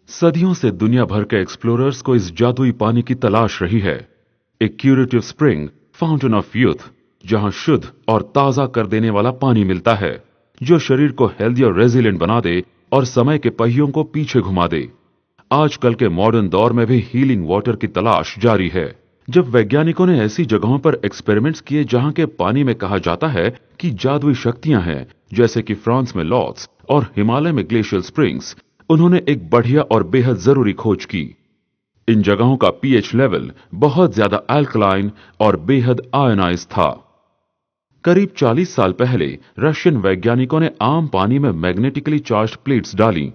सदियों से दुनिया भर के एक्सप्लोरर्स को इस जादुई पानी की तलाश रही है। एक curative spring, fountain of youth, जहां शुद्ध और ताजा कर देने वाला पानी मिलता है, जो शरीर को हेल्दी और रेजिलिएंट बना दे और समय के पहियों को पीछे घुमा दे। आजकल के मॉडर्न दौर में भी हीलिंग वाटर की तलाश जारी है। जब वैज्ञानिकों ने ऐसी जगहों पर एक्सपेरिमेंट्स किए जहां के पानी में कहा जाता है कि जादुई शक्तियां हैं, जैसे कि फ्रांस में लॉर्ड्स और हिमालय में ग्लेशियल स्प्रिंग्स, उन्होंने एक बढ़िया और बेहद जरूरी खोज की। इन जगहों का पीएच लेवल बहुत ज्यादा अल्कलाइन और बेहद आयनाइज था। करीब 40 साल पहले रशियन वैज्ञानिकों ने आम पानी में मैग्नेटिकली चार्ज्ड प्लेट्स डाली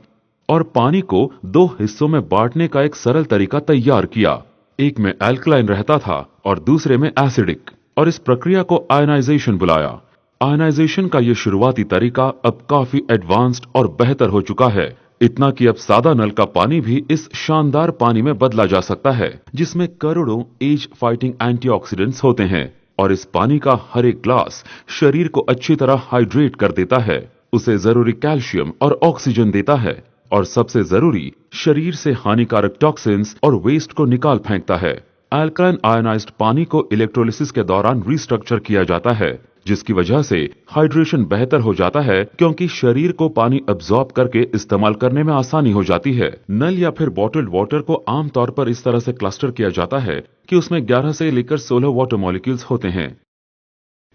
और पानी को दो हिस्सों में बांटने का एक सरल तरीका तैयार किया। एक में अल्कलाइन रहता था और दूसरे में एसिडिक, और इस प्रक्रिया को आयनाइजेशन बुलाया। आयनाइजेशन का यह शुरुआती तरीका अब काफी एडवांस्ड और बेहतर हो चुका है, इतना कि अब सादा नल का पानी भी इस शानदार पानी में बदला जा सकता है, जिसमें करोड़ों एज फाइटिंग एंटीऑक्सीडेंट्स होते हैं। और इस पानी का हर एक ग्लास शरीर को अच्छी तरह हाइड्रेट कर देता है, उसे जरूरी कैल्शियम और ऑक्सीजन देता है, और सबसे जरूरी, शरीर से हानिकारक टॉक्सिन्स और वेस्ट को निकाल फेंकता है। अल्कालाइन आयनाइज्ड पानी को इलेक्ट्रोलिसिस के दौरान रिस्ट्रक्चर किया जाता है, जिसकी वजह से हाइड्रेशन बेहतर हो जाता है, क्योंकि शरीर को पानी अब्सॉर्ब करके इस्तेमाल करने में आसानी हो जाती है। नल या फिर बॉटल्ड वाटर को आमतौर पर इस तरह से क्लस्टर किया जाता है कि उसमें 11 से लेकर 16 वाटर मॉलिक्यूल्स होते हैं।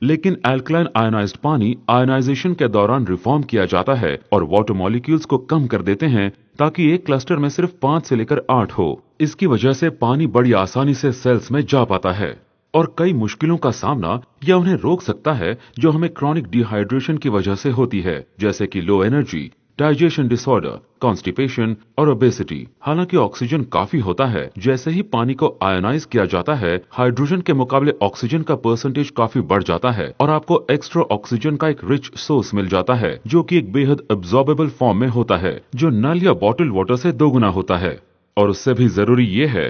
लेकिन अल्कलाइन आयनाइज्ड पानी आयनाइजेशन के दौरान रिफॉर्म किया जाता है और वाटर मॉलिक्यूल्स को कम कर देते हैं, ताकि एक क्लस्टर में सिर्फ 5 से लेकर 8 हो। इसकी वजह से पानी बड़ी आसानी से सेल्स में जा पाता है और कई मुश्किलों का सामना या उन्हें रोक सकता है जो हमें क्रॉनिक डिहाइड्रेशन की वजह से होती है, जैसे कि low energy, digestion disorder, constipation और ओबेसिटी। हालांकि ऑक्सीजन काफी होता है, जैसे ही पानी को आयनाइज किया जाता है, हाइड्रोजन के मुकाबले ऑक्सीजन का परसेंटेज काफी बढ़ जाता है और आपको एक्स्ट्रा ऑक्सीजन का एक रिच सोर्स मिल जाता है, जो कि एक बेहद अब्सॉर्बेबल फॉर्म में होता है, जो नल या बॉटल वाटर से दोगुना होता है। और उससे भी जरूरी ये है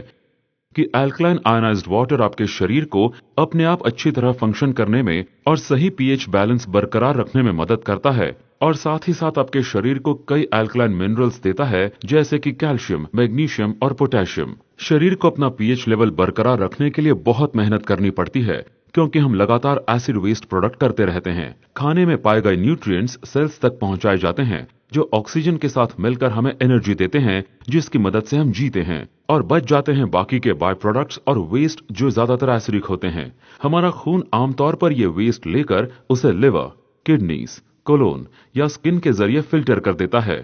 कि अल्कलाइन आयनाइज्ड वाटर आपके शरीर को अपने आप अच्छी तरह फंक्शन करने में और सही पीएच बैलेंस बरकरार रखने में मदद करता है, और साथ ही साथ आपके शरीर को कई अल्कलाइन मिनरल्स देता है, जैसे कि कैल्शियम, मैग्नीशियम और पोटेशियम। शरीर को अपना पीएच लेवल बरकरार रखने के लिए बहुत मेहनत करनी पड़ती है, क्योंकि हम लगातार एसिड वेस्ट प्रोडक्ट करते रहते हैं। खाने में पाए गए न्यूट्रिएंट्स सेल्स तक पहुंचाए जाते हैं, जो ऑक्सीजन के साथ मिलकर हमें एनर्जी देते हैं, जिसकी मदद से हम जीते हैं, और बच जाते हैं बाकी के बाय प्रोडक्ट्स और वेस्ट, जो ज्यादातर एसिडिक होते हैं। हमारा खून आमतौर पर ये वेस्ट लेकर उसे लिवर, किडनीज, कोलोन या स्किन के जरिए फिल्टर कर देता है।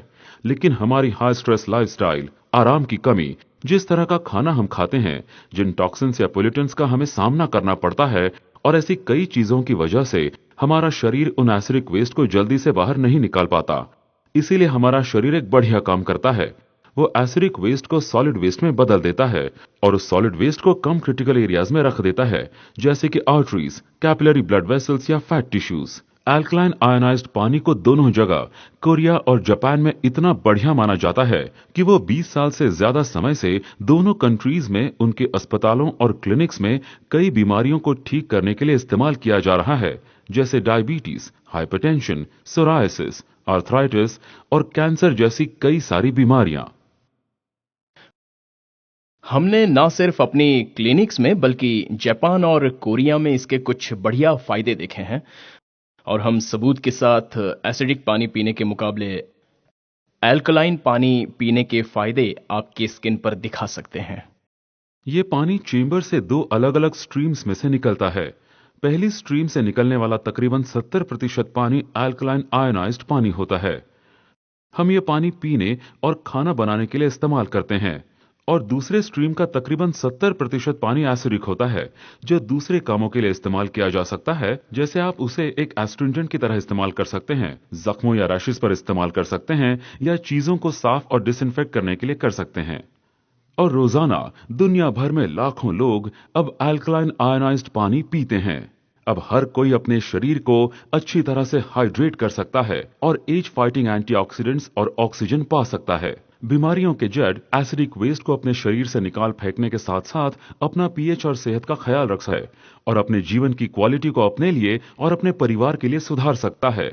लेकिन हमारी हाई स्ट्रेस लाइफस्टाइल, आराम की कमी, जिस तरह का खाना हम खाते हैं, जिन टॉक्सिन्स या पोल्यूटेंट्स का हमें सामना करना पड़ता है, और ऐसी कई चीजों की वजह से हमारा शरीर उन एसिडिक वेस्ट को जल्दी से बाहर नहीं निकाल पाता। इसीलिए हमारा शरीर एक बढ़िया काम करता है, वो एसिडिक वेस्ट को सॉलिड वेस्ट में बदल देता है और उस सॉलिड वेस्ट को कम क्रिटिकल एरियाज में रख देता है, जैसे कि आर्टरीज, कैपिलरी ब्लड वेसल्स या फैट टिश्यूज। अल्कलाइन आयनाइज्ड पानी को दोनों जगह, कोरिया और जापान में इतना बढ़िया माना जाता है कि वो 20 साल से ज्यादा समय से दोनों कंट्रीज में उनके अस्पतालों और क्लिनिक्स में कई बीमारियों को ठीक करने के लिए इस्तेमाल किया जा रहा है, जैसे डायबिटीज, हाइपरटेंशन, सोरायसिस, आर्थराइटिस और कैंसर जैसी कई सारी बीमारियां। हमने ना सिर्फ अपनी क्लिनिक्स में बल्कि जापान और कोरिया में इसके कुछ बढ़िया फायदे देखे हैं, और हम सबूत के साथ एसिडिक पानी पीने के मुकाबले अल्कलाइन पानी पीने के फायदे आपके स्किन पर दिखा सकते हैं। ये पानी चेंबर से दो अलग अलग स्ट्रीम्स में से निकलता है। पहली स्ट्रीम से निकलने वाला तकरीबन 70% पानी अल्कलाइन आयनाइज्ड पानी होता है। हम ये पानी पीने और खाना बनाने के लिए इस्तेमाल करते हैं। और दूसरे स्ट्रीम का तकरीबन 70% पानी एसिडिक होता है, जो दूसरे कामों के लिए इस्तेमाल किया जा सकता है, जैसे आप उसे एक एस्ट्रिंजेंट की तरह इस्तेमाल कर सकते हैं, जख्मों या रैशेस पर इस्तेमाल कर सकते हैं, या चीजों को साफ और डिसइंफेक्ट करने के लिए कर सकते हैं। और रोजाना दुनिया भर में लाखों लोग अब अल्कलाइन आयनाइज्ड पानी पीते हैं। अब हर कोई अपने शरीर को अच्छी तरह से हाइड्रेट कर सकता है और एज फाइटिंग एंटीऑक्सीडेंट्स और ऑक्सीजन पा सकता है। बीमारियों के जड़ एसिडिक वेस्ट को अपने शरीर से निकाल फेंकने के साथ साथ अपना पीएच और सेहत का ख्याल रखता है और अपने जीवन की क्वालिटी को अपने लिए और अपने परिवार के लिए सुधार सकता है।